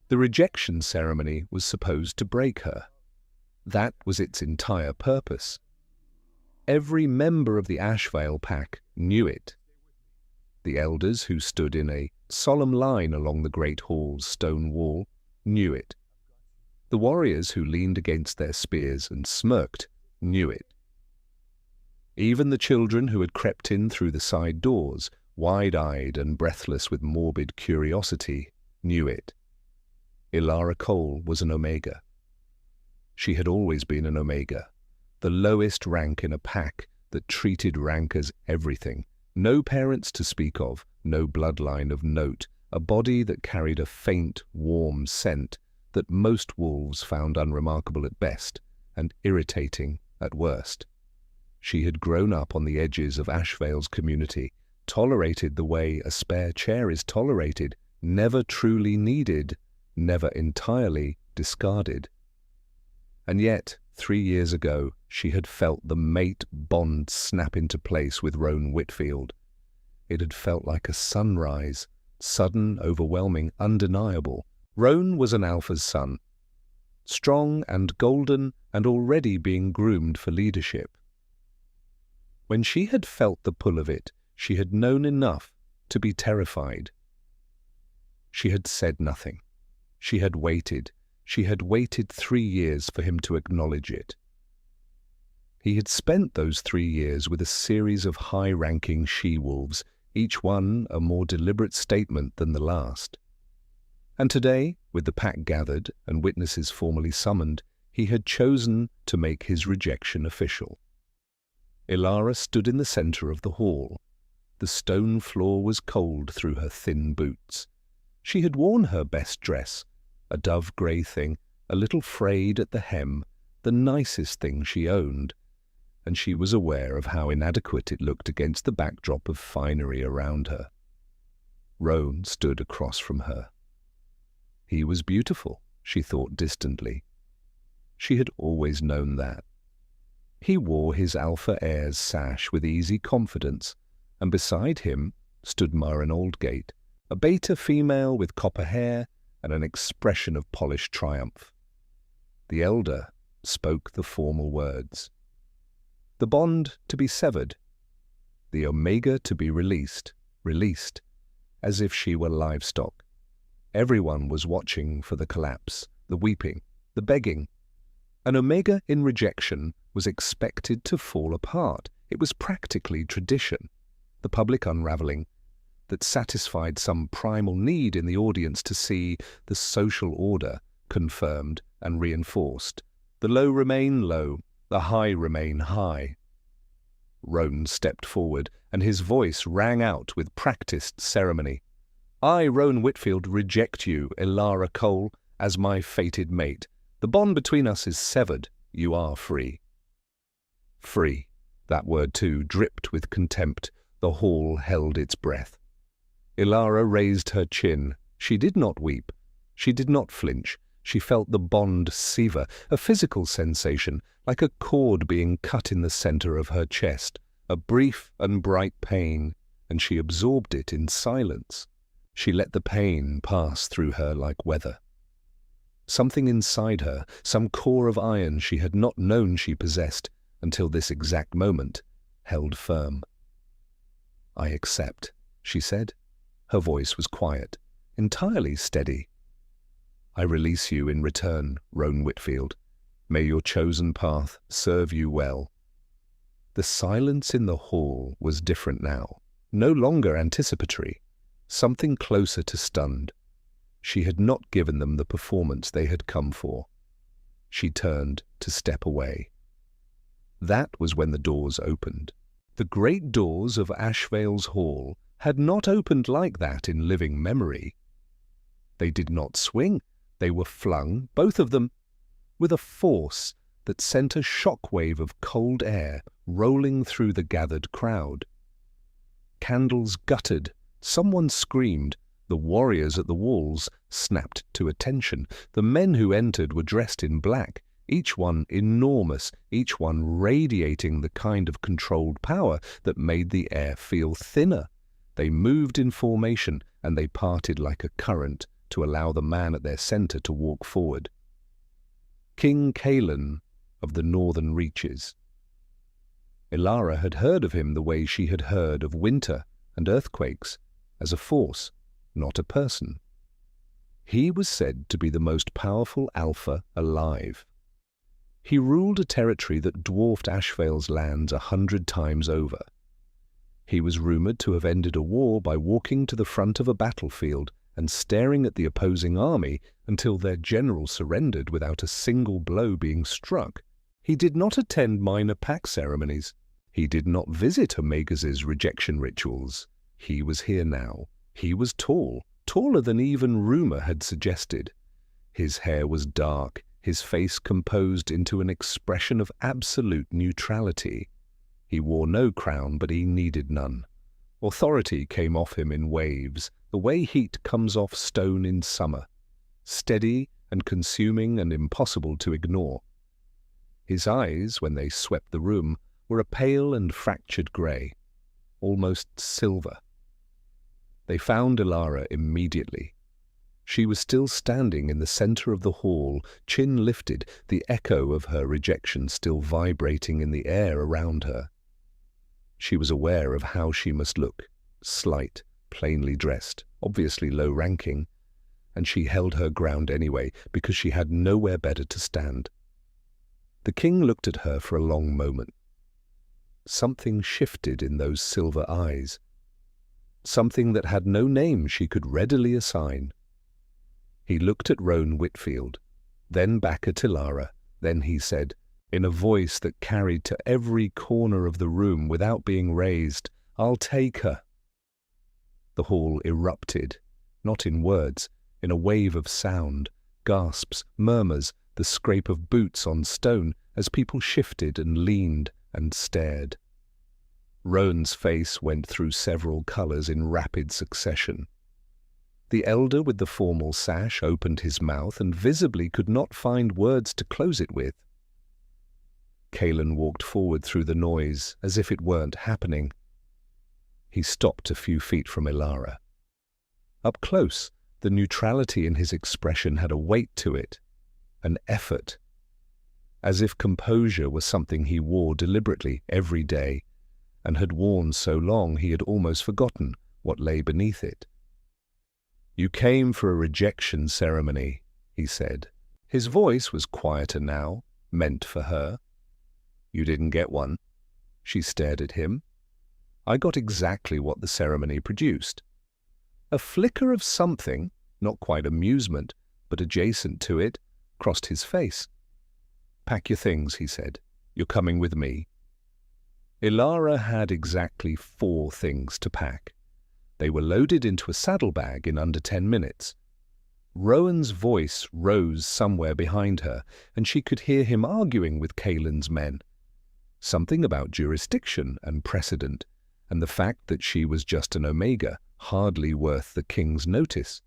The rejection ceremony was supposed to break her. That was its entire purpose. Every member of the Ashvale pack knew it. The elders who stood in a solemn line along the great hall's stone wall knew it. The warriors who leaned against their spears and smirked knew it. Even the children who had crept in through the side doors, wide-eyed and breathless with morbid curiosity, knew it. Ilara Cole was an Omega. She had always been an Omega, the lowest rank in a pack that treated rank as everything. No parents to speak of, no bloodline of note, a body that carried a faint, warm scent that most wolves found unremarkable at best and irritating at worst. She had grown up on the edges of Ashvale's community, tolerated the way a spare chair is tolerated, never truly needed, never entirely discarded. And yet, 3 years ago, she had felt the mate bond snap into place with Roan Whitfield. It had felt like a sunrise, sudden, overwhelming, undeniable. Roan was an alpha's son, strong and golden and already being groomed for leadership. When she had felt the pull of it, she had known enough to be terrified. She had said nothing. She had waited. She had waited 3 years for him to acknowledge it. He had spent those 3 years with a series of high-ranking she-wolves, each one a more deliberate statement than the last. And today, with the pack gathered and witnesses formally summoned, he had chosen to make his rejection official. Ilara stood in the center of the hall. The stone floor was cold through her thin boots. She had worn her best dress, a dove-grey thing, a little frayed at the hem, the nicest thing she owned, and she was aware of how inadequate it looked against the backdrop of finery around her. Roan stood across from her. He was beautiful, she thought distantly. She had always known that. He wore his Alpha Heir's sash with easy confidence, and beside him stood Maren Aldgate, a beta female with copper hair and an expression of polished triumph. The elder spoke the formal words. The bond to be severed, the Omega to be released, as if she were livestock. Everyone was watching for the collapse, the weeping, the begging. An Omega in rejection was expected to fall apart. It was practically tradition, the public unraveling, that satisfied some primal need in the audience to see the social order confirmed and reinforced. The low remain low, the high remain high. Roan stepped forward, and his voice rang out with practiced ceremony. I, Roan Whitfield, reject you, Ilara Cole, as my fated mate. The bond between us is severed. You are free. Free. That word, too, dripped with contempt. The hall held its breath. Ilara raised her chin. She did not weep. She did not flinch. She felt the bond sever, a physical sensation, like a cord being cut in the center of her chest, a brief and bright pain, and she absorbed it in silence. She let the pain pass through her like weather. Something inside her, some core of iron she had not known she possessed until this exact moment, held firm. I accept, she said. Her voice was quiet, entirely steady. I release you in return, Roan Whitfield. May your chosen path serve you well. The silence in the hall was different now, no longer anticipatory, something closer to stunned. She had not given them the performance they had come for. She turned to step away. That was when the doors opened. The great doors of Ashvale's hall had not opened like that in living memory. They did not swing. They were flung, both of them, with a force that sent a shockwave of cold air rolling through the gathered crowd. Candles guttered. Someone screamed. The warriors at the walls snapped to attention. The men who entered were dressed in black, each one enormous, each one radiating the kind of controlled power that made the air feel thinner. They moved in formation, and they parted like a current to allow the man at their center to walk forward. King Kalan of the Northern Reaches. Ilara had heard of him the way she had heard of winter and earthquakes, as a force, not a person. He was said to be the most powerful alpha alive. He ruled a territory that dwarfed Ashvale's lands 100 times over. He was rumored to have ended a war by walking to the front of a battlefield and staring at the opposing army until their general surrendered without a single blow being struck. He did not attend minor pact ceremonies. He did not visit Omegaz's rejection rituals. He was here now. He was tall, taller than even rumor had suggested. His hair was dark, his face composed into an expression of absolute neutrality. He wore no crown, but he needed none. Authority came off him in waves, the way heat comes off stone in summer, steady and consuming and impossible to ignore. His eyes, when they swept the room, were a pale and fractured grey, almost silver. They found Ilara immediately. She was still standing in the center of the hall, chin lifted, the echo of her rejection still vibrating in the air around her. She was aware of how she must look, slight, plainly dressed, obviously low-ranking, and she held her ground anyway because she had nowhere better to stand. The king looked at her for a long moment. Something shifted in those silver eyes, something that had no name she could readily assign. He looked at Rowan Whitfield, then back at Ilara, then he said, in a voice that carried to every corner of the room without being raised, "I'll take her." The hall erupted, not in words, in a wave of sound, gasps, murmurs, the scrape of boots on stone as people shifted and leaned and stared. Rowan's face went through several colours in rapid succession. The elder with the formal sash opened his mouth and visibly could not find words to close it with. Kalan walked forward through the noise as if it weren't happening. He stopped a few feet from Ilara. Up close, the neutrality in his expression had a weight to it, an effort, as if composure was something he wore deliberately every day, and had worn so long he had almost forgotten what lay beneath it. "You came for a rejection ceremony," he said. His voice was quieter now, meant for her. "You didn't get one." She stared at him. "I got exactly what the ceremony produced." A flicker of something, not quite amusement, but adjacent to it, crossed his face. "Pack your things," he said. "You're coming with me." Ilara had exactly 4 things to pack. They were loaded into a saddlebag in under 10 minutes. Rowan's voice rose somewhere behind her, and she could hear him arguing with Kalan's men. Something about jurisdiction and precedent, and the fact that she was just an Omega, hardly worth the king's notice.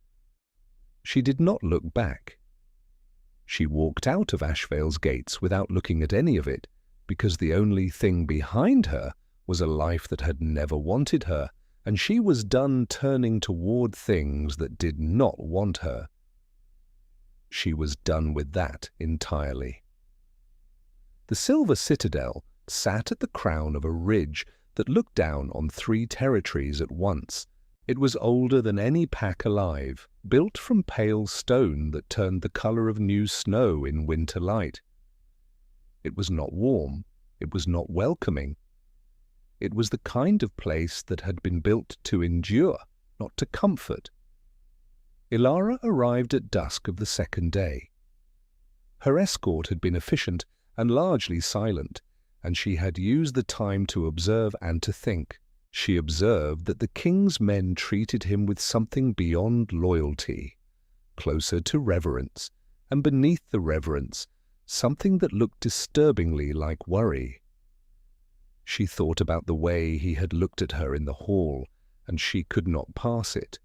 She did not look back. She walked out of Ashvale's gates without looking at any of it, because the only thing behind her was a life that had never wanted her, and she was done turning toward things that did not want her. She was done with that entirely. The Silver Citadel sat at the crown of a ridge that looked down on 3 territories at once. It was older than any pack alive, built from pale stone that turned the color of new snow in winter light. It was not warm, it was not welcoming. It was the kind of place that had been built to endure, not to comfort. Ilara arrived at dusk of the second day. Her escort had been efficient and largely silent, and she had used the time to observe and to think. She observed that the king's men treated him with something beyond loyalty, closer to reverence, and beneath the reverence, something that looked disturbingly like worry. She thought about the way he had looked at her in the hall, and she could not pass it.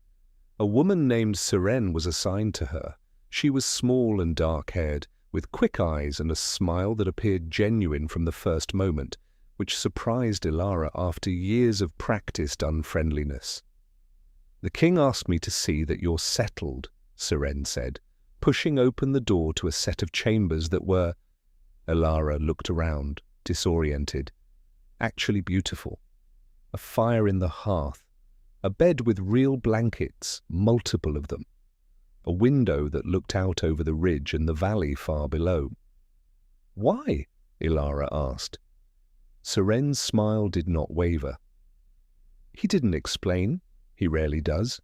A woman named Seren was assigned to her. She was small and dark-haired, with quick eyes and a smile that appeared genuine from the first moment, which surprised Ilara after years of practiced unfriendliness. "The king asked me to see that you're settled," Seren said, pushing open the door to a set of chambers that were— Elara looked around, disoriented. Actually beautiful. A fire in the hearth, a bed with real blankets, multiple of them, a window that looked out over the ridge and the valley far below. "Why?" Elara asked. Seren's smile did not waver. He didn't explain. He rarely does.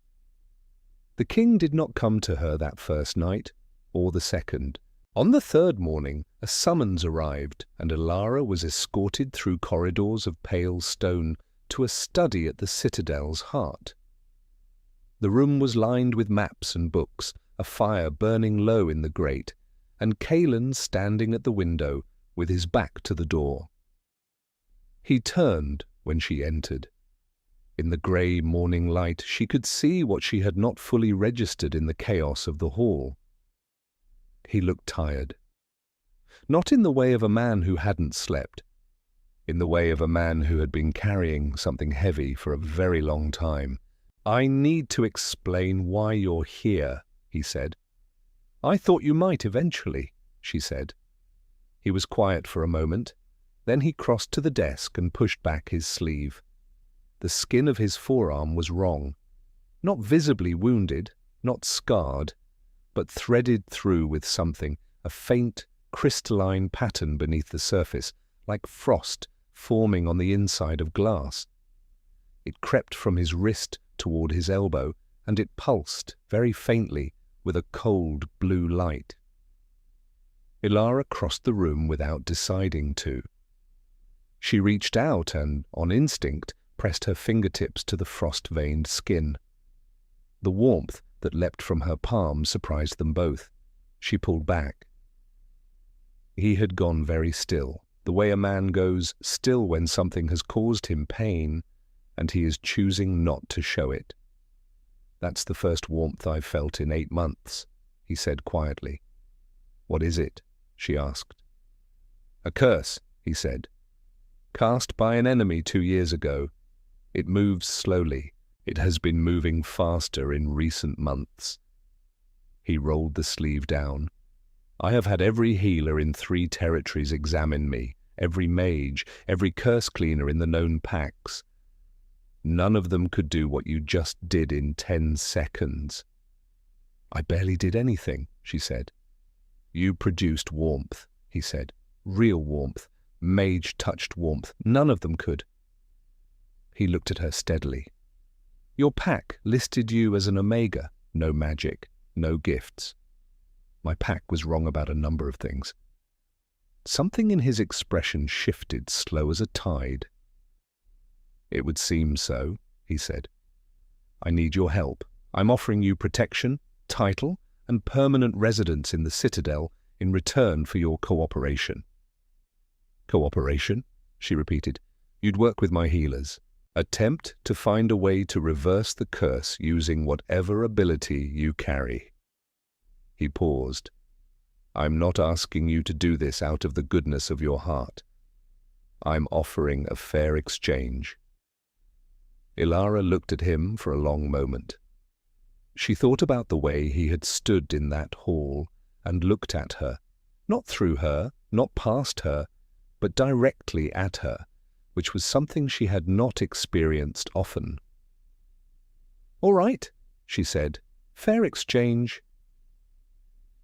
The king did not come to her that first night, or the second. On the third morning, a summons arrived, and Elara was escorted through corridors of pale stone to a study at the citadel's heart. The room was lined with maps and books, a fire burning low in the grate, and Kaelan standing at the window with his back to the door. He turned when she entered. In the grey morning light, she could see what she had not fully registered in the chaos of the hall. He looked tired. Not in the way of a man who hadn't slept. In the way of a man who had been carrying something heavy for a very long time. "I need to explain why you're here," he said. "I thought you might eventually," she said. He was quiet for a moment. Then he crossed to the desk and pushed back his sleeve. The skin of his forearm was wrong. Not visibly wounded, not scarred, but threaded through with something, a faint, crystalline pattern beneath the surface, like frost forming on the inside of glass. It crept from his wrist toward his elbow, and it pulsed very faintly with a cold blue light. Elara crossed the room without deciding to. She reached out and, on instinct, pressed her fingertips to the frost-veined skin. The warmth that leapt from her palm surprised them both. She pulled back. He had gone very still, the way a man goes still when something has caused him pain, and he is choosing not to show it. "That's the first warmth I've felt in 8 months, he said quietly. "What is it?" she asked. "A curse," he said. "Cast by an enemy 2 years ago. It moves slowly. It has been moving faster in recent months." He rolled the sleeve down. "I have had every healer in 3 territories examine me, every mage, every curse cleaner in the known packs. None of them could do what you just did in 10 seconds. "I barely did anything," she said. "You produced warmth," he said. "Real warmth, mage-touched warmth. None of them could." He looked at her steadily. "Your pack listed you as an Omega. No magic, no gifts. My pack was wrong about a number of things." Something in his expression shifted, slow as a tide. "It would seem so," he said. "I need your help. I'm offering you protection, title, and permanent residence in the Citadel in return for your cooperation." "Cooperation?" she repeated. "You'd work with my healers. Attempt to find a way to reverse the curse using whatever ability you carry." He paused. "I'm not asking you to do this out of the goodness of your heart. I'm offering a fair exchange." Elara looked at him for a long moment. She thought about the way he had stood in that hall and looked at her, not through her, not past her, but directly at her, which was something she had not experienced often. "All right," she said. "Fair exchange."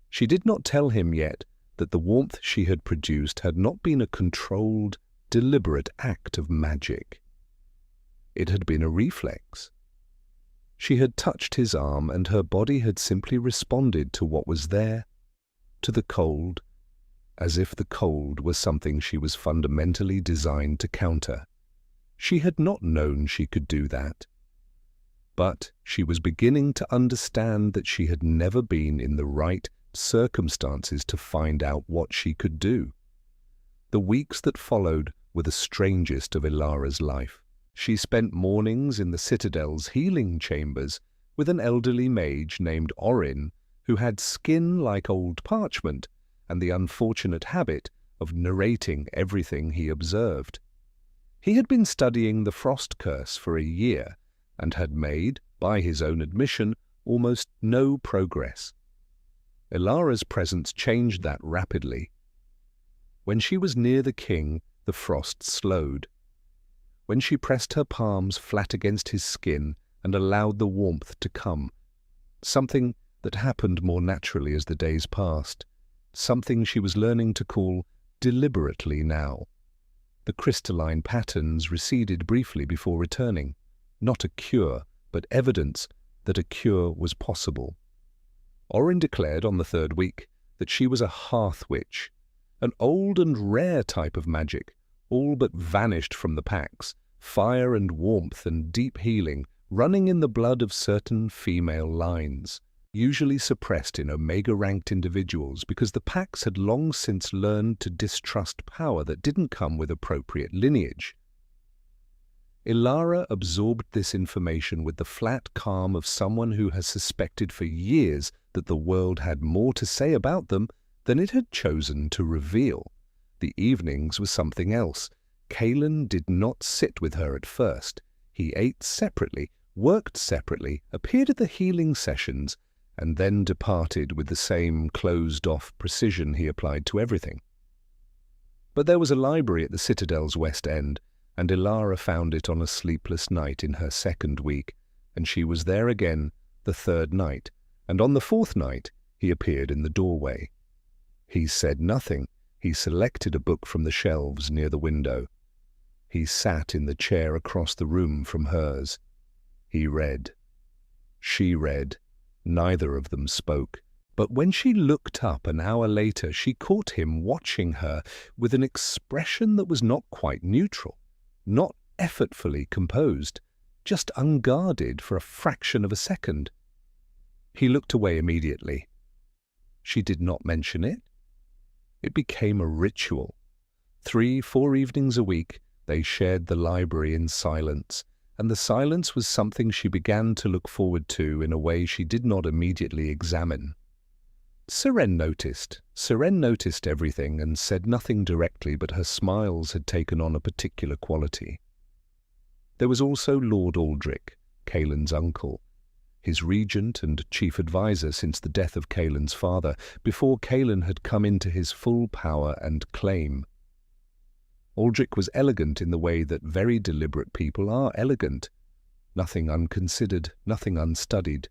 She did not tell him yet that the warmth she had produced had not been a controlled, deliberate act of magic. It had been a reflex. She had touched his arm, and her body had simply responded to what was there, to the cold, as if the cold was something she was fundamentally designed to counter. She had not known she could do that. But she was beginning to understand that she had never been in the right circumstances to find out what she could do. The weeks that followed were the strangest of Elara's life. She spent mornings in the Citadel's healing chambers with an elderly mage named Orin, who had skin like old parchment and the unfortunate habit of narrating everything he observed. He had been studying the frost curse for a year and had made, by his own admission, almost no progress. Ilara's presence changed that rapidly. When she was near the king, the frost slowed. When she pressed her palms flat against his skin and allowed the warmth to come, something that happened more naturally as the days passed, something she was learning to call deliberately now. The crystalline patterns receded briefly before returning, not a cure, but evidence that a cure was possible. Orin declared on the third week that she was a hearth witch, an old and rare type of magic, all but vanished from the packs, fire and warmth and deep healing running in the blood of certain female lines, usually suppressed in Omega-ranked individuals because the packs had long since learned to distrust power that didn't come with appropriate lineage. Ilara absorbed this information with the flat calm of someone who has suspected for years that the world had more to say about them than it had chosen to reveal. The evenings were something else. Kaelin did not sit with her at first. He ate separately, worked separately, appeared at the healing sessions, and then departed with the same closed-off precision he applied to everything. But there was a library at the Citadel's west end, and Ilara found it on a sleepless night in her second week, and she was there again the third night, and on the fourth night he appeared in the doorway. He said nothing. He selected a book from the shelves near the window. He sat in the chair across the room from hers. He read. She read. Neither of them spoke. But when she looked up an hour later, she caught him watching her with an expression that was not quite neutral, not effortfully composed, just unguarded for a fraction of a second. He looked away immediately. She did not mention it. It became a ritual. 3-4 evenings a week, they shared the library in silence, and the silence was something she began to look forward to in a way she did not immediately examine. Seren noticed everything and said nothing directly, but her smiles had taken on a particular quality. There was also Lord Aldrich, Kaelin's uncle, his regent and chief advisor since the death of Kaelin's father, before Kaelin had come into his full power and claim. Aldrich was elegant in the way that very deliberate people are elegant, nothing unconsidered, nothing unstudied.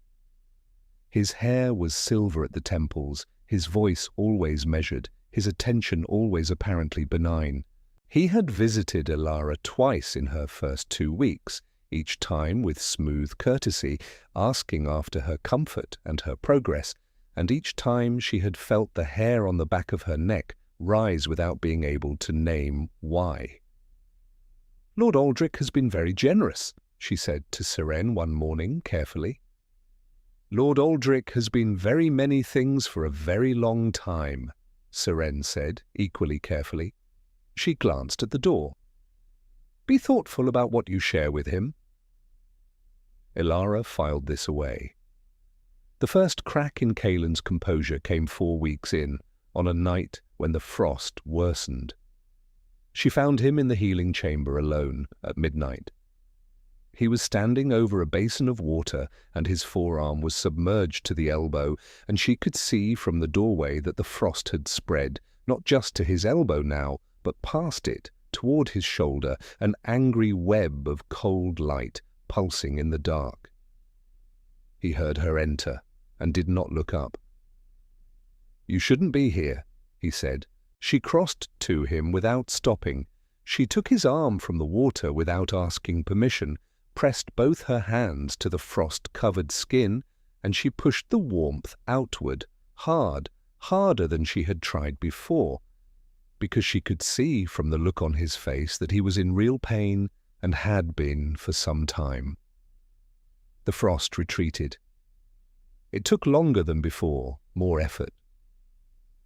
His hair was silver at the temples, his voice always measured, his attention always apparently benign. He had visited Ilara twice in her first 2 weeks, each time with smooth courtesy, asking after her comfort and her progress, and each time she had felt the hair on the back of her neck rise without being able to name why. "Lord Aldrich has been very generous," she said to Seren one morning carefully. "Lord Aldrich has been very many things for a very long time," Seren said, equally carefully. She glanced at the door. "Be thoughtful about what you share with him." Ilara filed this away. The first crack in Kaelin's composure came 4 weeks in, on a night when the frost worsened. She found him in the healing chamber alone at midnight. He was standing over a basin of water, and his forearm was submerged to the elbow, and she could see from the doorway that the frost had spread, not just to his elbow now, but past it, toward his shoulder, an angry web of cold light pulsing in the dark. He heard her enter, and did not look up. "You shouldn't be here," he said. She crossed to him without stopping. She took his arm from the water without asking permission, pressed both her hands to the frost-covered skin, and she pushed the warmth outward, harder than she had tried before, because she could see from the look on his face that he was in real pain and had been for some time. The frost retreated. It took longer than before, more effort.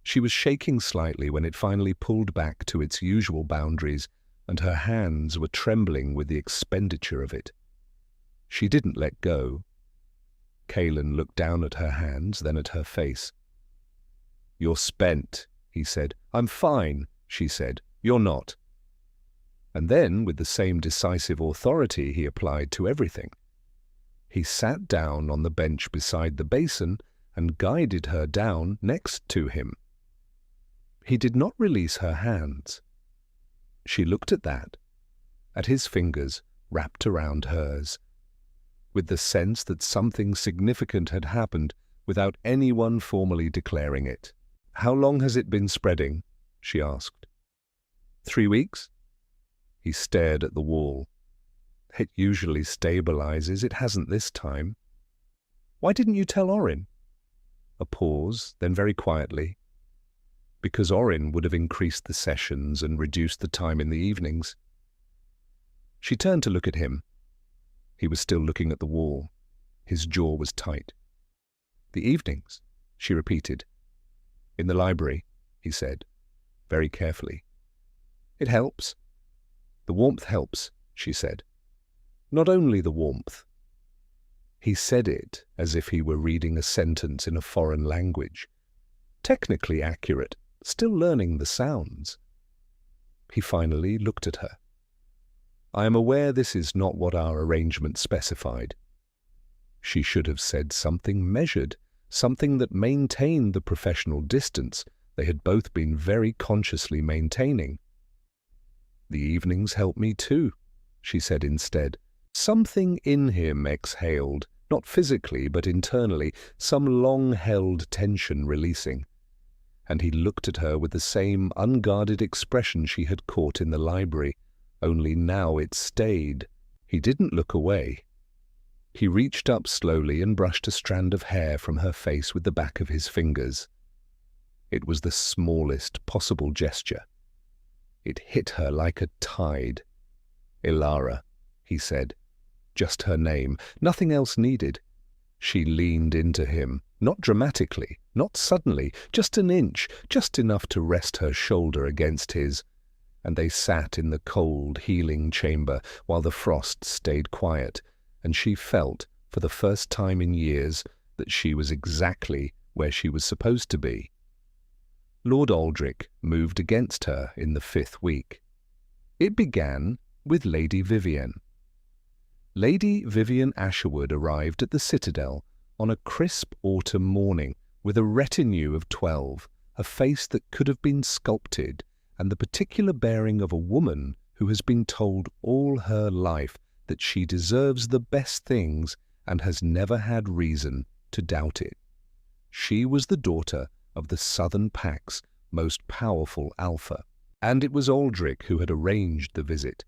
She was shaking slightly when it finally pulled back to its usual boundaries, and her hands were trembling with the expenditure of it. She didn't let go. Kaelin looked down at her hands, then at her face. "You're spent," he said. "I'm fine," she said. "You're not." And then, with the same decisive authority he applied to everything. He sat down on the bench beside the basin and guided her down next to him. He did not release her hands. She looked at that, at his fingers wrapped around hers, with the sense that something significant had happened without anyone formally declaring it. "How long has it been spreading?" she asked. 3 weeks? He stared at the wall. "It usually stabilizes. It hasn't this time." "Why didn't you tell Orin?" A pause, then very quietly. "Because Orin would have increased the sessions and reduced the time in the evenings." She turned to look at him. He was still looking at the wall. His jaw was tight. "The evenings," she repeated. "In the library," he said, very carefully. "It helps." "The warmth helps," she said. "Not only the warmth." He said it as if he were reading a sentence in a foreign language. Technically accurate, still learning the sounds. He finally looked at her. "I am aware this is not what our arrangement specified." She should have said something measured, something that maintained the professional distance they had both been very consciously maintaining. "The evenings help me too," she said instead. Something in him exhaled, not physically but internally, some long-held tension releasing. And he looked at her with the same unguarded expression she had caught in the library, only now it stayed. He didn't look away. He reached up slowly and brushed a strand of hair from her face with the back of his fingers. It was the smallest possible gesture. It hit her like a tide. "Ilara," he said. Just her name, nothing else needed. She leaned into him, not dramatically, not suddenly, just an inch, just enough to rest her shoulder against his, and they sat in the cold, healing chamber while the frost stayed quiet, and she felt, for the first time in years, that she was exactly where she was supposed to be. Lord Aldrich moved against her in the 5th week. It began with Lady Vivian. Lady Vivian Asherwood arrived at the Citadel on a crisp autumn morning with a retinue of 12, a face that could have been sculpted, and the particular bearing of a woman who has been told all her life that she deserves the best things and has never had reason to doubt it. She was the daughter of the Southern Pack's most powerful alpha, and it was Aldrich who had arranged the visit.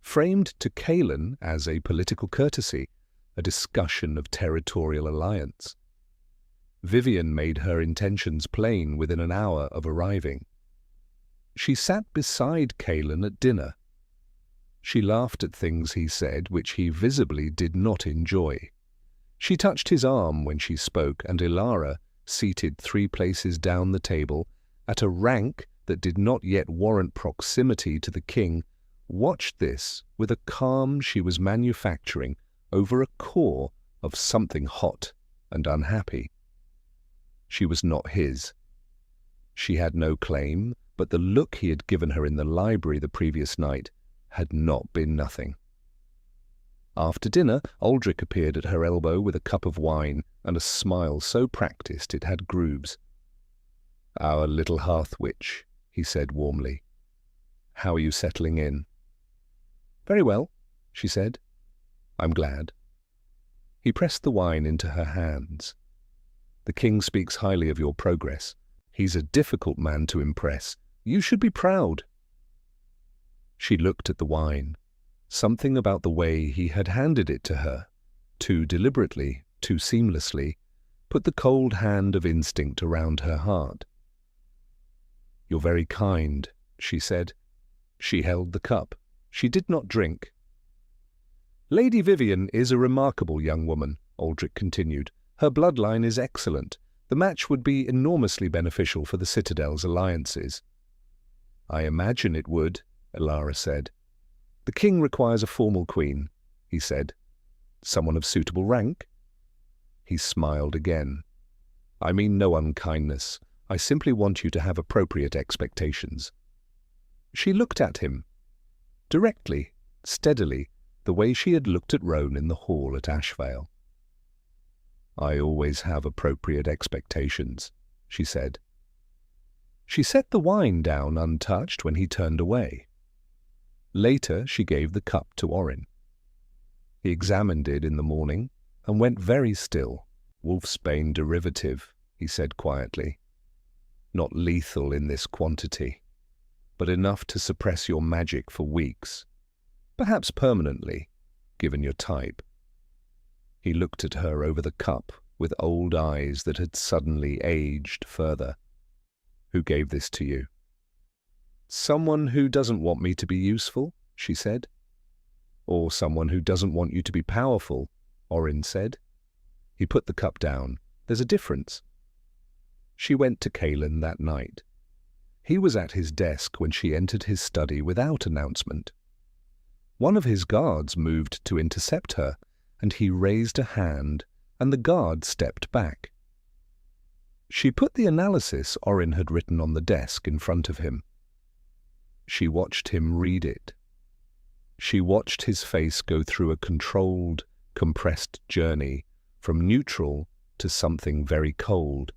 Framed to Kaelin as a political courtesy, a discussion of territorial alliance. Vivian made her intentions plain within an hour of arriving. She sat beside Kaelin at dinner. She laughed at things he said which he visibly did not enjoy. She touched his arm when she spoke, and Ilara, seated 3 places down the table, at a rank that did not yet warrant proximity to the king, watched this with a calm she was manufacturing over a core of something hot and unhappy. She was not his. She had no claim, but the look he had given her in the library the previous night had not been nothing. After dinner, Aldrich appeared at her elbow with a cup of wine and a smile so practiced it had grooves. "Our little hearth witch," he said warmly. "How are you settling in?" "Very well," she said. "I'm glad." He pressed the wine into her hands. "The king speaks highly of your progress. He's a difficult man to impress. You should be proud." She looked at the wine. Something about the way he had handed it to her, too deliberately, too seamlessly, put the cold hand of instinct around her heart. "You're very kind," she said. She held the cup. She did not drink. "Lady Vivian is a remarkable young woman," Aldrich continued. "Her bloodline is excellent. The match would be enormously beneficial for the Citadel's alliances." "I imagine it would," Ilara said. "The king requires a formal queen," he said. "Someone of suitable rank?" He smiled again. "I mean no unkindness. I simply want you to have appropriate expectations." She looked at him. Directly, steadily, the way she had looked at Roan in the hall at Ashvale. "I always have appropriate expectations," she said. She set the wine down untouched when he turned away. Later she gave the cup to Orrin. He examined it in the morning and went very still. "Wolfsbane derivative," he said quietly. "Not lethal in this quantity, but enough to suppress your magic for weeks, perhaps permanently, given your type." He looked at her over the cup with old eyes that had suddenly aged further. "Who gave this to you?" "Someone who doesn't want me to be useful," she said. "Or someone who doesn't want you to be powerful," Orrin said. He put the cup down. "There's a difference." She went to Kaelin that night. He was at his desk when she entered his study without announcement. One of his guards moved to intercept her, and he raised a hand, and the guard stepped back. She put the analysis Orrin had written on the desk in front of him. She watched him read it. She watched his face go through a controlled, compressed journey from neutral to something very cold.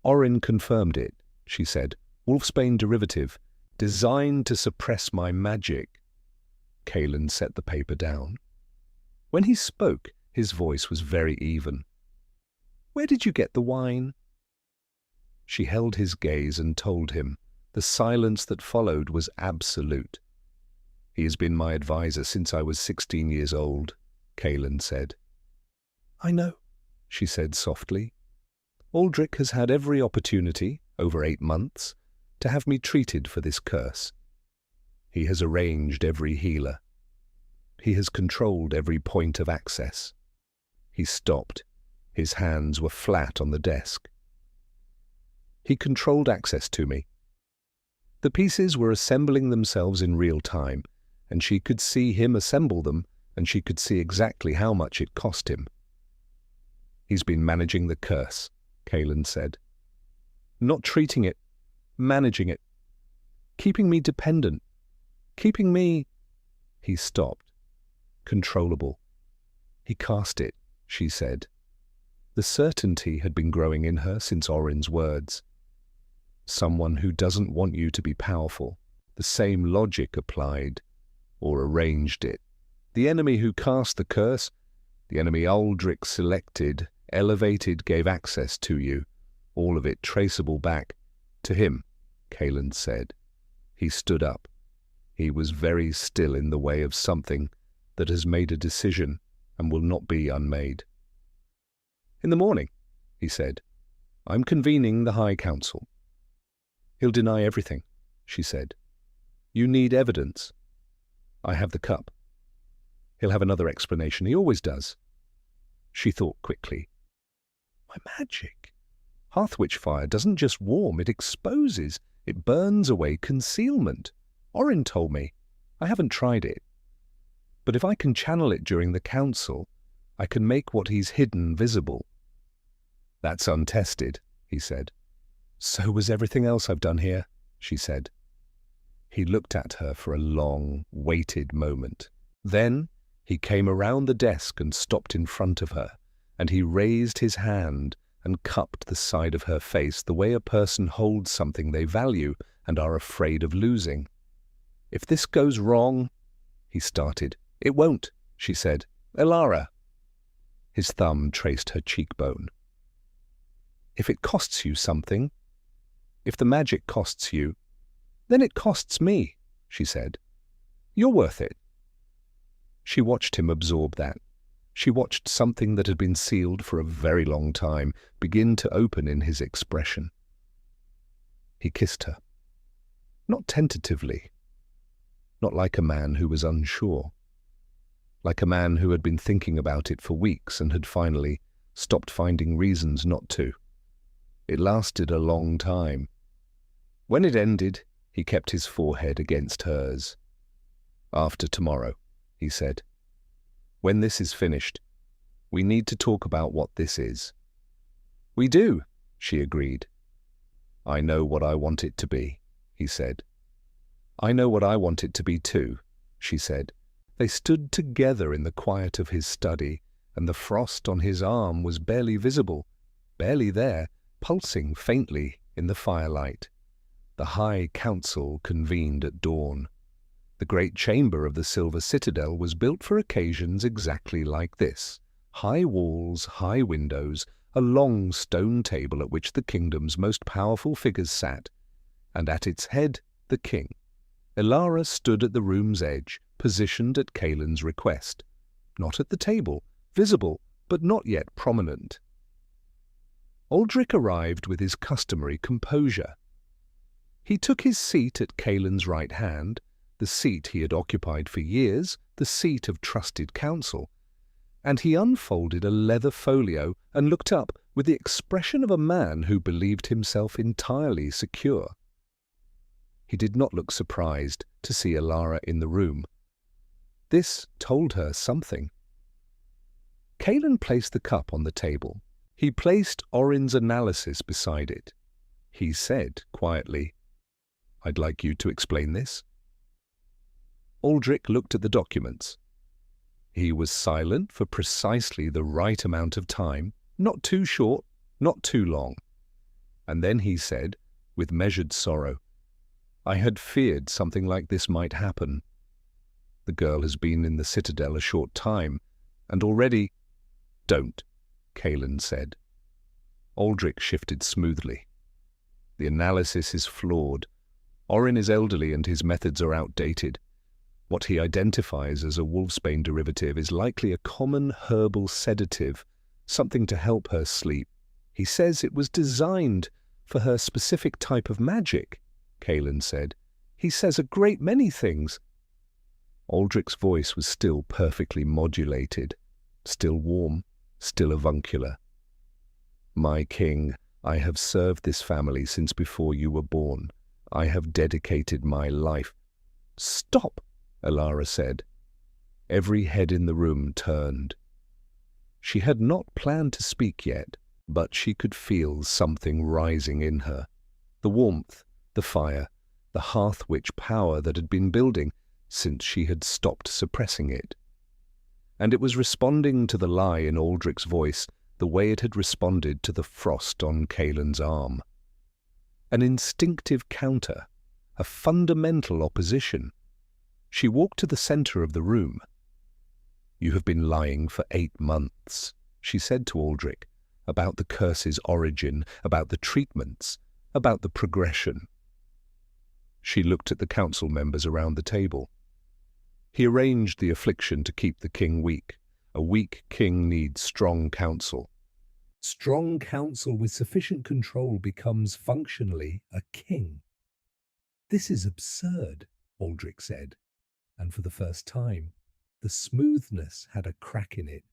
"Orrin confirmed it," she said. "Wolfsbane derivative, designed to suppress my magic." Kaelin set the paper down. When he spoke, his voice was very even. "Where did you get the wine?" She held his gaze and told him. The silence that followed was absolute. "He has been my advisor since I was 16 years old," Kaelin said. "I know," she said softly. "Aldrich has had every opportunity, over 8 months, to have me treated for this curse. He has arranged every healer. He has controlled every point of access." He stopped. His hands were flat on the desk. "He controlled access to me. The pieces were assembling themselves in real time, and she could see him assemble them, and she could see exactly how much it cost him." "He's been managing the curse," Kaelin said. "Not treating it, managing it. Keeping me dependent. Keeping me—" He stopped. "Controllable. He cast it," she said. The certainty had been growing in her since Orrin's words. "Someone who doesn't want you to be powerful." The same logic applied, or arranged it. The enemy who cast the curse, the enemy Aldrich selected, elevated, gave access to you, all of it traceable back to him, Kaelin said. He stood up. He was very still in the way of something that has made a decision and will not be unmade. "In the morning," he said, "I'm convening the High Council." "He'll deny everything," she said. "You need evidence." "I have the cup." "He'll have another explanation. He always does." She thought quickly. "My magic. Hearthwitch fire doesn't just warm, it exposes. It burns away concealment. Orrin told me. I haven't tried it. But if I can channel it during the council, I can make what he's hidden visible." "That's untested," he said. "So was everything else I've done here," she said. He looked at her for a long, weighted moment. Then he came around the desk and stopped in front of her, and he raised his hand and cupped the side of her face the way a person holds something they value and are afraid of losing. "If this goes wrong," he started. "It won't," she said. "Elara." His thumb traced her cheekbone. "If it costs you something, if the magic costs you, then it costs me," she said. "You're worth it." She watched him absorb that. She watched something that had been sealed for a very long time begin to open in his expression. He kissed her. Not tentatively. Not like a man who was unsure. Like a man who had been thinking about it for weeks and had finally stopped finding reasons not to. It lasted a long time. When it ended, he kept his forehead against hers. "After tomorrow," he said. "When this is finished, we need to talk about what this is." "We do," she agreed. "I know what I want it to be," he said. "I know what I want it to be too," she said. They stood together in the quiet of his study, and the frost on his arm was barely visible, barely there, pulsing faintly in the firelight. The High Council convened at dawn. The great chamber of the Silver Citadel was built for occasions exactly like this. High walls, high windows, a long stone table at which the kingdom's most powerful figures sat, and at its head the king. Elara stood at the room's edge, positioned at Kaelin's request. Not at the table, visible, but not yet prominent. Aldrich arrived with his customary composure. He took his seat at Kaelin's right hand, the seat he had occupied for years, the seat of trusted counsel, and he unfolded a leather folio and looked up with the expression of a man who believed himself entirely secure. He did not look surprised to see Elara in the room. This told her something. Kaelin placed the cup on the table. He placed Orin's analysis beside it. He said quietly, "I'd like you to explain this." Aldrich looked at the documents. He was silent for precisely the right amount of time, not too short, not too long. And then he said, with measured sorrow, "I had feared something like this might happen. The girl has been in the Citadel a short time, and already—" "Don't," Kaelin said. Aldrich shifted smoothly. "The analysis is flawed. Orin is elderly and his methods are outdated. What he identifies as a wolfsbane derivative is likely a common herbal sedative, something to help her sleep. He says it was designed for her specific type of magic," Kaelin said. "He says a great many things." Aldrich's voice was still perfectly modulated, still warm, still avuncular. "My king, I have served this family since before you were born. I have dedicated my life—" "Stop!" Elara said. Every head in the room turned. She had not planned to speak yet, but she could feel something rising in her. The warmth, the fire, the hearth-witch power that had been building since she had stopped suppressing it. And it was responding to the lie in Aldrich's voice the way it had responded to the frost on Kaelin's arm. An instinctive counter, a fundamental opposition. She walked to the center of the room. "You have been lying for 8 months," she said to Aldrich, "about the curse's origin, about the treatments, about the progression." She looked at the council members around the table. He arranged the affliction to keep the king weak. A weak king needs strong counsel. Strong counsel with sufficient control becomes functionally a king. "This is absurd," Aldrich said, and for the first time, the smoothness had a crack in it.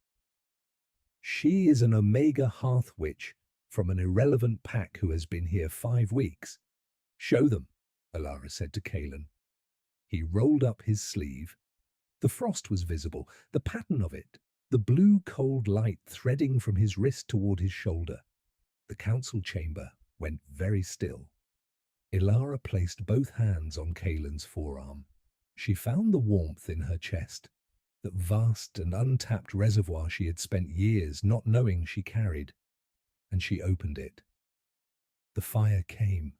"She is an Omega Hearth-witch from an irrelevant pack who has been here 5 weeks. Show them," Elara said to Kaelin. He rolled up his sleeve. The frost was visible, the pattern of it, the blue cold light threading from his wrist toward his shoulder. The council chamber went very still. Elara placed both hands on Kaelin's forearm. She found the warmth in her chest, that vast and untapped reservoir she had spent years not knowing she carried, and she opened it. The fire came.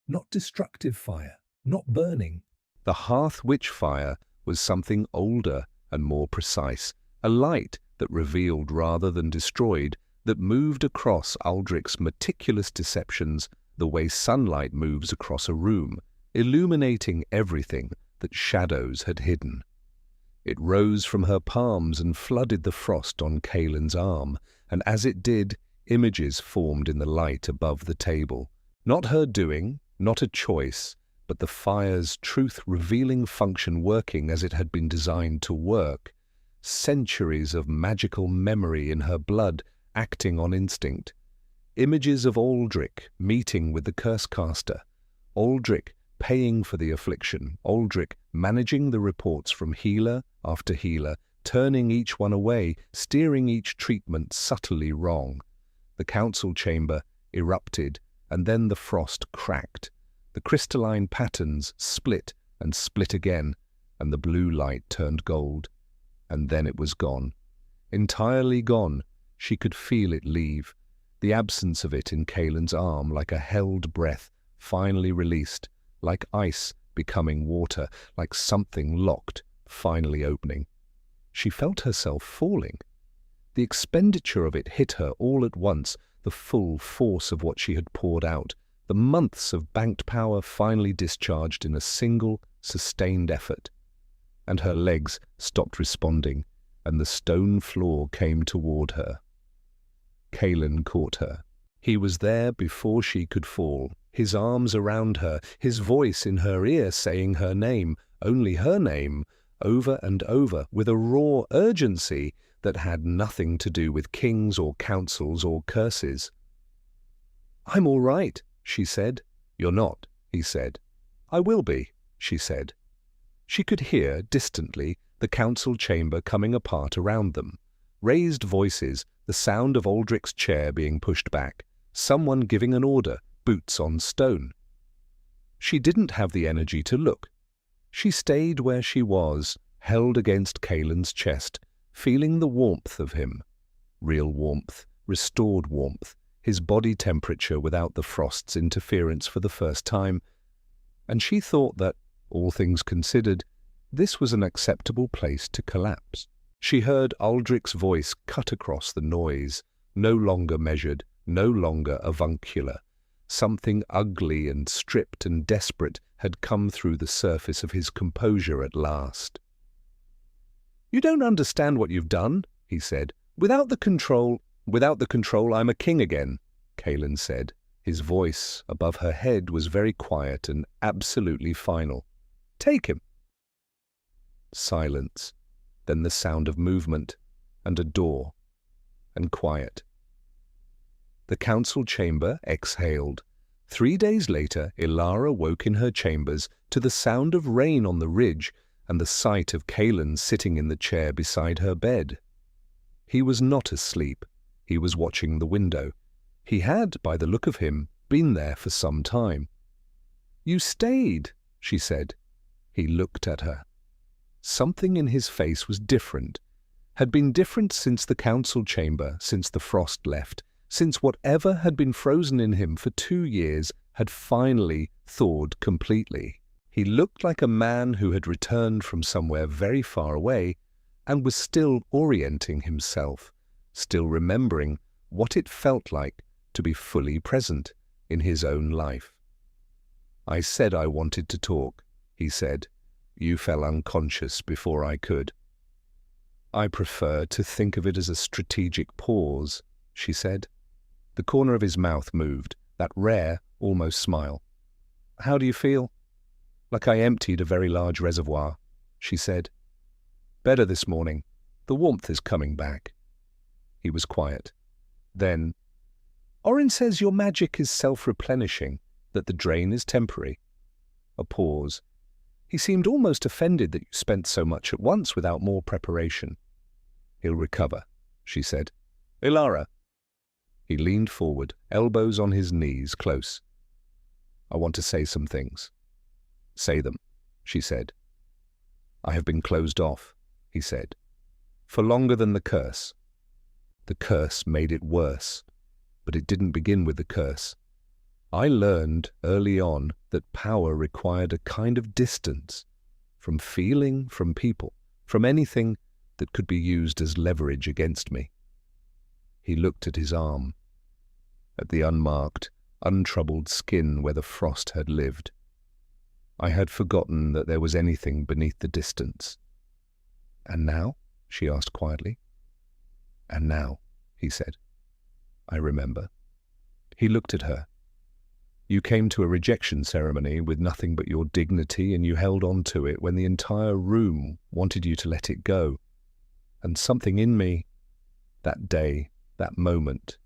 Not destructive fire, not burning. The hearth-witch fire was something older and more precise, a light that revealed rather than destroyed, that moved across Aldrich's meticulous deceptions the way sunlight moves across a room, illuminating everything that shadows had hidden. It rose from her palms and flooded the frost on Kaelin's arm, and as it did, images formed in the light above the table. Not her doing, not a choice, but the fire's truth-revealing function working as it had been designed to work. Centuries of magical memory in her blood, acting on instinct. Images of Aldrich meeting with the curse-caster, Aldrich paying for the affliction, Aldrich managing the reports from healer after healer, turning each one away, steering each treatment subtly wrong. The council chamber erupted, and then the frost cracked. The crystalline patterns split and split again, and the blue light turned gold. and then it was gone. Entirely gone. She could feel it leave, the absence of it in Kaelin's arm, like a held breath, finally released, like ice becoming water, like something locked, finally opening. She felt herself falling. The expenditure of it hit her all at once, the full force of what she had poured out, the months of banked power finally discharged in a single, sustained effort. And her legs stopped responding, and the stone floor came toward her. Kaelin caught her. He was there before she could fall, his arms around her, his voice in her ear saying her name, only her name, over and over, with a raw urgency that had nothing to do with kings or councils or curses. "I'm all right," she said. "You're not," he said. "I will be," she said. She could hear, distantly, the council chamber coming apart around them. Raised voices, the sound of Aldrich's chair being pushed back, someone giving an order, boots on stone. She didn't have the energy to look. She stayed where she was, held against Kaelin's chest, feeling the warmth of him. Real warmth, restored warmth, his body temperature without the frost's interference for the first time. And she thought that, all things considered, this was an acceptable place to collapse. She heard Aldrich's voice cut across the noise, no longer measured, no longer avuncular. Something ugly and stripped and desperate had come through the surface of his composure at last. "You don't understand what you've done," he said. Without the control, I'm a king again," Kaelin said. His voice above her head was very quiet and absolutely final. "Take him." Silence, then the sound of movement, and a door, and quiet. The council chamber exhaled. 3 days later, Ilara woke in her chambers to the sound of rain on the ridge and the sight of Kaelin sitting in the chair beside her bed. He was not asleep. He was watching the window. He had, by the look of him, been there for some time. "You stayed," she said. He looked at her. Something in his face was different, had been different since the council chamber, since the frost left, since whatever had been frozen in him for 2 years had finally thawed completely. He looked like a man who had returned from somewhere very far away and was still orienting himself, still remembering what it felt like to be fully present in his own life. "I said I wanted to talk," he said. "You fell unconscious before I could." "I prefer to think of it as a strategic pause," she said. The corner of his mouth moved, that rare, almost smile. "How do you feel?" "Like I emptied a very large reservoir," she said. "Better this morning. The warmth is coming back." He was quiet. Then, "Orin says your magic is self-replenishing, that the drain is temporary." A pause. He seemed almost offended that you spent so much at once without more preparation. "He'll recover," she said. "Ilara." He leaned forward, elbows on his knees, close. "I want to say some things." "Say them," she said. "I have been closed off," he said, "for longer than the curse. The curse made it worse, but it didn't begin with the curse. I learned early on that power required a kind of distance, from feeling, from people, from anything that could be used as leverage against me." He looked at his arm, at the unmarked, untroubled skin where the frost had lived. I had forgotten that there was anything beneath the distance. "And now?" she asked quietly. "And now," he said. "I remember." He looked at her. "You came to a rejection ceremony with nothing but your dignity, and you held on to it when the entire room wanted you to let it go. And something in me, that day, that moment,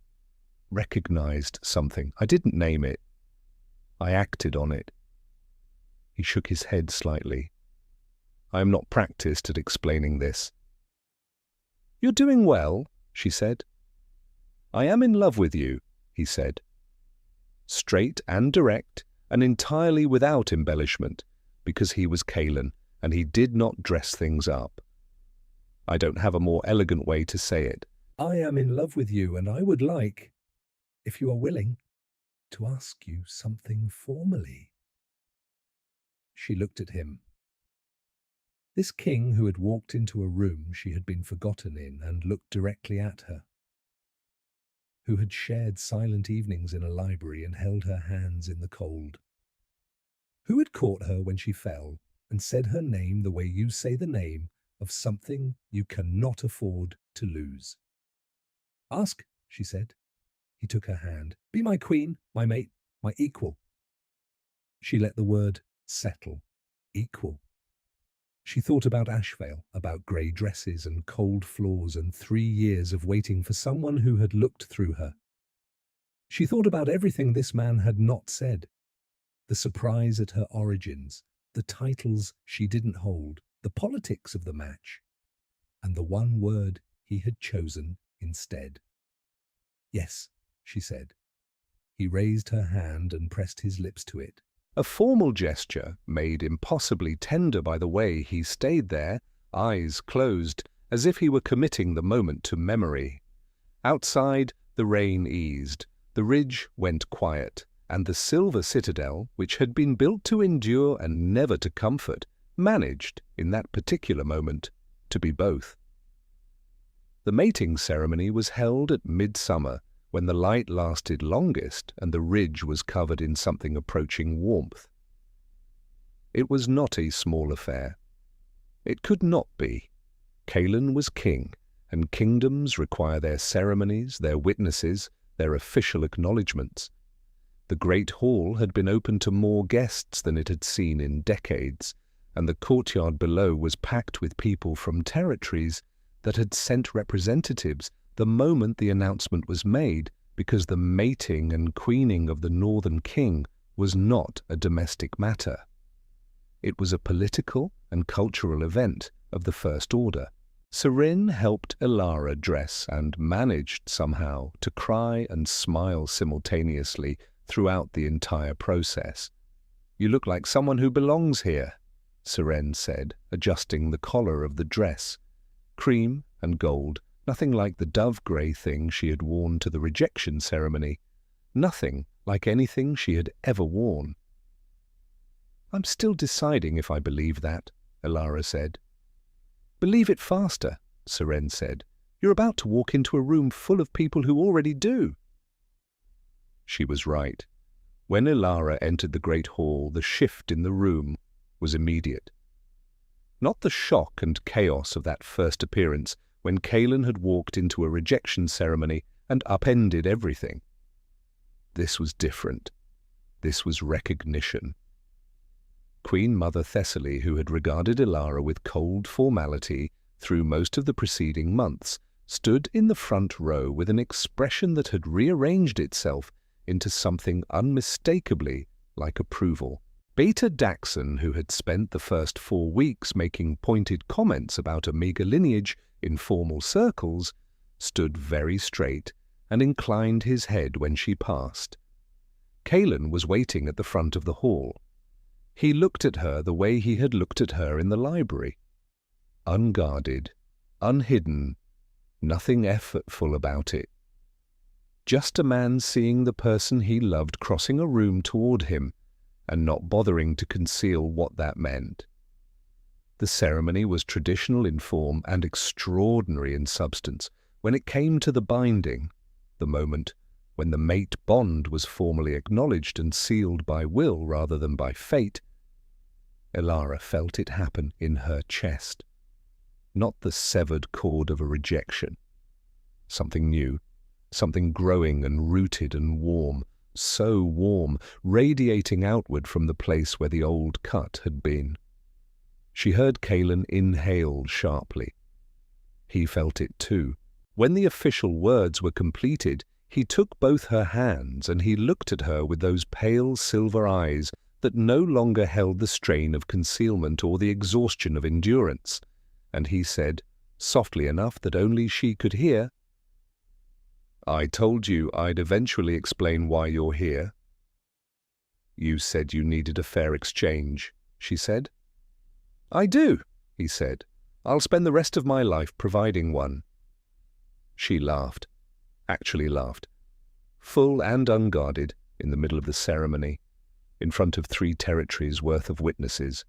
recognized something. I didn't name it. I acted on it." He shook his head slightly. "I am not practiced at explaining this." "You're doing well," she said. "I am in love with you," he said. Straight and direct, and entirely without embellishment, because he was Kaelin, and he did not dress things up. I don't have a more elegant way to say it. I am in love with you, and I would like, if you are willing, to ask you something formally. She looked at him. This king who had walked into a room she had been forgotten in and looked directly at her, who had shared silent evenings in a library and held her hands in the cold, who had caught her when she fell and said her name the way you say the name of something you cannot afford to lose. Ask, she said. He took her hand. Be my queen, my mate, my equal. She let the word settle. Equal. She thought about Ashvale, about grey dresses and cold floors and 3 years of waiting for someone who had looked through her. She thought about everything this man had not said. The surprise at her origins, the titles she didn't hold, the politics of the match, and the one word he had chosen instead. Yes, she said. He raised her hand and pressed his lips to it. A formal gesture, made impossibly tender by the way he stayed there, eyes closed, as if he were committing the moment to memory. Outside, the rain eased, the ridge went quiet, and the silver citadel, which had been built to endure and never to comfort, managed, in that particular moment, to be both. The mating ceremony was held at midsummer, when the light lasted longest and the ridge was covered in something approaching warmth. It was not a small affair. It could not be. Calen was king, and kingdoms require their ceremonies, their witnesses, their official acknowledgments. The great hall had been open to more guests than it had seen in decades, and the courtyard below was packed with people from territories that had sent representatives the moment the announcement was made, because the mating and queening of the northern king was not a domestic matter. It was a political and cultural event of the first order. Seren helped Elara dress and managed somehow to cry and smile simultaneously throughout the entire process. "You look like someone who belongs here," Seren said, adjusting the collar of the dress. Cream and gold, nothing like the dove-grey thing she had worn to the rejection ceremony, nothing like anything she had ever worn. "I'm still deciding if I believe that," Elara said. "Believe it faster," Seren said. "You're about to walk into a room full of people who already do." She was right. When Elara entered the great hall, the shift in the room was immediate. Not the shock and chaos of that first appearance, when Calen had walked into a rejection ceremony and upended everything. This was different. This was recognition. Queen Mother Thessaly, who had regarded Elara with cold formality through most of the preceding months, stood in the front row with an expression that had rearranged itself into something unmistakably like approval. Beta Daxon, who had spent the first 4 weeks making pointed comments about a meager lineage in formal circles, stood very straight and inclined his head when she passed. Calen was waiting at the front of the hall. He looked at her the way he had looked at her in the library. Unguarded, unhidden, nothing effortful about it. Just a man seeing the person he loved crossing a room toward him and not bothering to conceal what that meant. The ceremony was traditional in form and extraordinary in substance. When it came to the binding, the moment when the mate bond was formally acknowledged and sealed by will rather than by fate, Elara felt it happen in her chest. Not the severed cord of a rejection. Something new, something growing and rooted and warm, so warm, radiating outward from the place where the old cut had been. She heard Calen inhale sharply. He felt it too. When the official words were completed, he took both her hands and he looked at her with those pale silver eyes that no longer held the strain of concealment or the exhaustion of endurance, and he said, softly enough that only she could hear, "I told you I'd eventually explain why you're here." "You said you needed a fair exchange," she said. "I do," he said. I'll spend the rest of my life providing one." She laughed, actually laughed, full and unguarded, in the middle of the ceremony, in front of 3 territories worth of witnesses.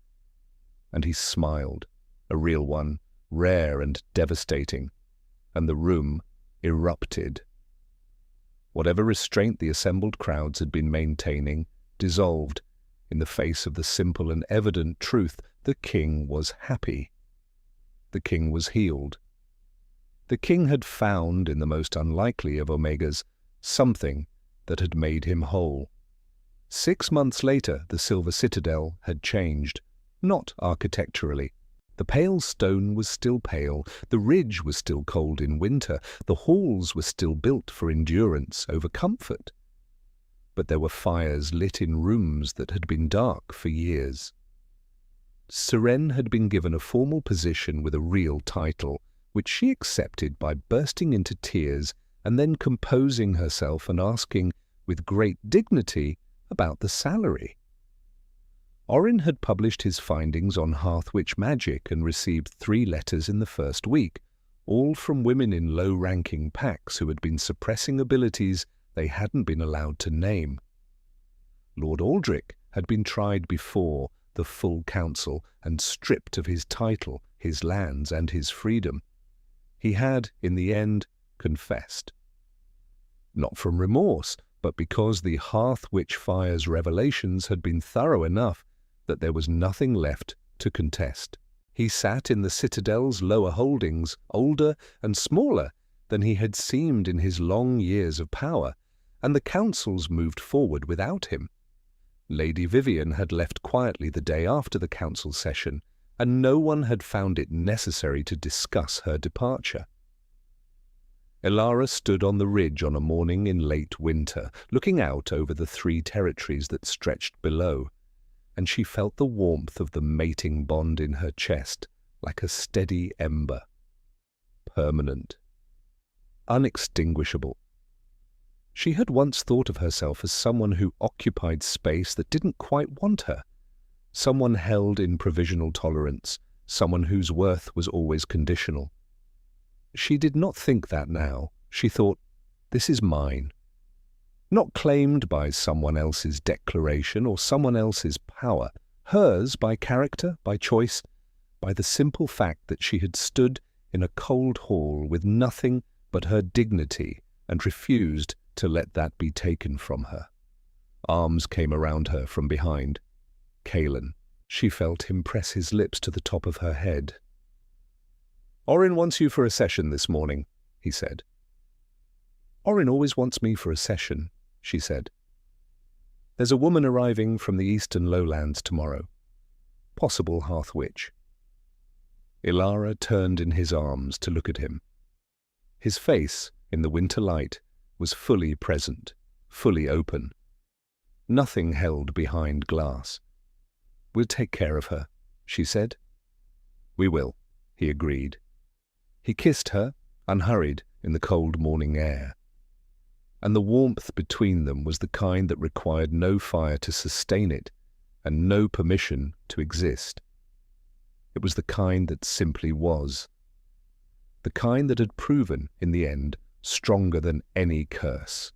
And he smiled, a real one, rare and devastating, and the room erupted. Whatever restraint the assembled crowds had been maintaining dissolved in the face of the simple and evident truth: the king was happy. The king was healed. The king had found, in the most unlikely of omegas, something that had made him whole. 6 months later, the Silver Citadel had changed, not architecturally. The pale stone was still pale, the ridge was still cold in winter, the halls were still built for endurance over comfort. But there were fires lit in rooms that had been dark for years. Seren had been given a formal position with a real title, which she accepted by bursting into tears and then composing herself and asking, with great dignity, about the salary. Orin had published his findings on Hearthwitch magic and received 3 letters in the first week, all from women in low-ranking packs who had been suppressing abilities they hadn't been allowed to name. Lord Aldrich had been tried before the full council and stripped of his title, his lands, and his freedom. He had, in the end, confessed. Not from remorse, but because the Hearthwitch Fire's revelations had been thorough enough that there was nothing left to contest. He sat in the Citadel's lower holdings, older and smaller than he had seemed in his long years of power, and the councils moved forward without him. Lady Vivian had left quietly the day after the council session, and no one had found it necessary to discuss her departure. Elara stood on the ridge on a morning in late winter, looking out over the 3 territories that stretched below, and she felt the warmth of the mating bond in her chest like a steady ember. Permanent. Unextinguishable. She had once thought of herself as someone who occupied space that didn't quite want her, someone held in provisional tolerance, someone whose worth was always conditional. She did not think that now. She thought, this is mine. Not claimed by someone else's declaration or someone else's power, hers by character, by choice, by the simple fact that she had stood in a cold hall with nothing but her dignity and refused to let that be taken from her. Arms came around her from behind. Kaelin. She felt him press his lips to the top of her head. "Orin wants you for a session this morning," he said. "Orin always wants me for a session," she said. "There's a woman arriving from the eastern lowlands tomorrow. Possible Hearthwitch." Elara turned in his arms to look at him. His face, in the winter light, was fully present, fully open. Nothing held behind glass. "We'll take care of her," she said. "We will," he agreed. He kissed her, unhurried, in the cold morning air. And the warmth between them was the kind that required no fire to sustain it, and no permission to exist. It was the kind that simply was. The kind that had proven, in the end, stronger than any curse.